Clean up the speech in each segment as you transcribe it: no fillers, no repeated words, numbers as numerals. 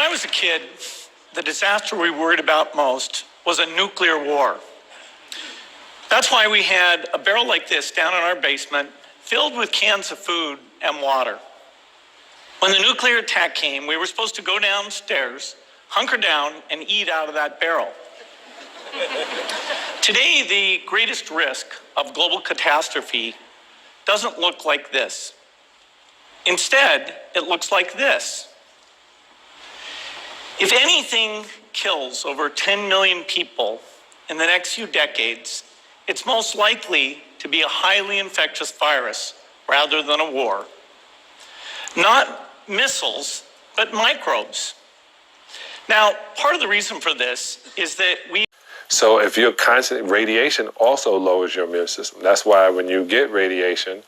When I was a kid, the disaster we worried about most was a nuclear war. That's why we had a barrel like this down in our basement filled with cans of food and water. When the nuclear attack came, we were supposed to go downstairs, hunker down, and eat out of that barrel. Today, the greatest risk of global catastrophe doesn't look like this. Instead, it looks like this. If anything kills over 10 million people in the next few decades, it's most likely to be a highly infectious virus rather than a war. Not missiles, but microbes. Now, part of the reason for this is that So if you're constantly, radiation also lowers your immune system. That's why when you get radiation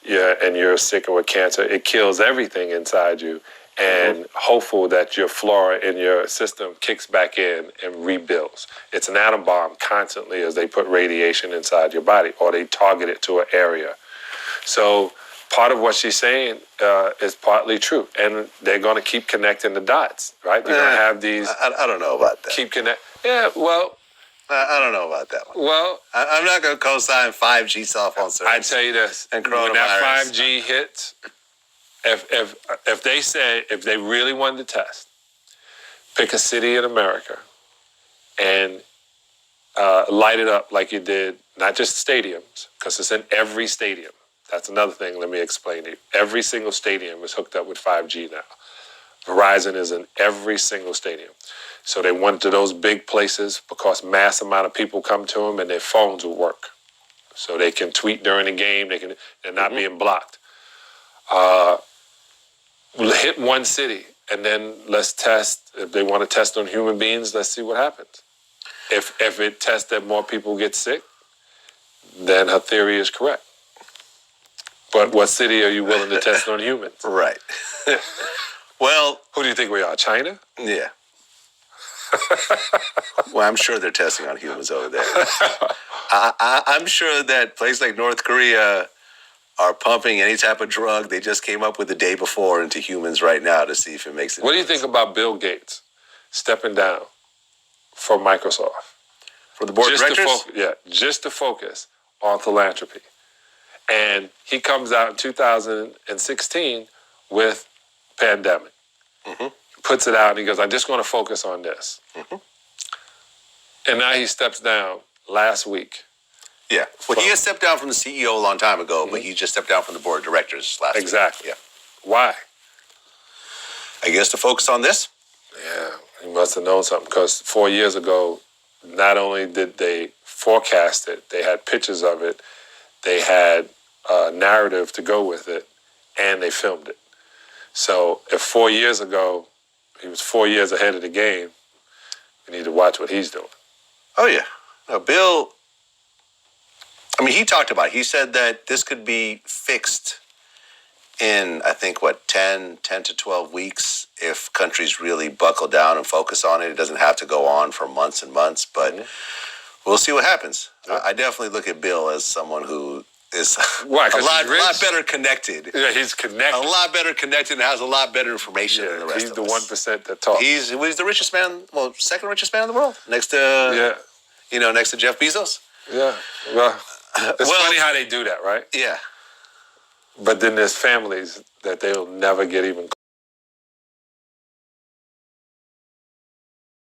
and you're sick with cancer, it kills everything inside you. And hopeful that your flora in your system kicks back in and rebuilds. It's an atom bomb constantly as they put radiation inside your body or they target it to an area. So part of what she's saying is partly true. And they're going to keep connecting the dots, right? They're going to have these... I don't know about that. Keep connect. Yeah, well... I don't know about that one. Well... I'm not going to co-sign 5G cell phone service. I tell you this. And when coronavirus. that 5G hits... If they said, if they really wanted to test, pick a city in America and light it up like you did, not just stadiums, because it's in every stadium. That's another thing, let me explain to you. Every single stadium is hooked up with 5G now. Verizon is in every single stadium. So they went to those big places because mass amount of people come to them and their phones will work. So they can tweet during the game, they're not being blocked. Hit one city, and then let's test. If they want to test on human beings, let's see what happens. If it tests that more people get sick, then her theory is correct. But what city are you willing to test on humans? Right. Well... Who do you think we are, China? Yeah. Well, I'm sure they're testing on humans over there. I'm sure that places like North Korea are pumping any type of drug they just came up with the day before into humans right now to see if it makes it. What do you think about Bill Gates stepping down from Microsoft? For the board of directors? Just to focus on philanthropy. And he comes out in 2016 with pandemic. Puts it out and he goes, I'm just going to focus on this. And now he steps down last week. Yeah. Well, he had stepped down from the CEO a long time ago, but he just stepped down from the board of directors last week. Exactly. Yeah. Why? I guess to focus on this? Yeah, he must have known something because 4 years ago, not only did they forecast it, they had pictures of it, they had a narrative to go with it, and they filmed it. So if 4 years ago, he was 4 years ahead of the game, we need to watch what he's doing. Oh, yeah. Now, Bill... I mean, he talked about it. He said that this could be fixed in, I think, 10 to 12 weeks if countries really buckle down and focus on it. It doesn't have to go on for months and months, but we'll see what happens. Yeah. I definitely look at Bill as someone who is a lot better connected. Yeah, he's connected. A lot better connected and has a lot better information than the rest of us. He's the 1% that talks. He's the richest man, second richest man in the world, next to, next to Jeff Bezos. Yeah, well... It's funny how they do that, right? Yeah. But then there's families that they'll never get even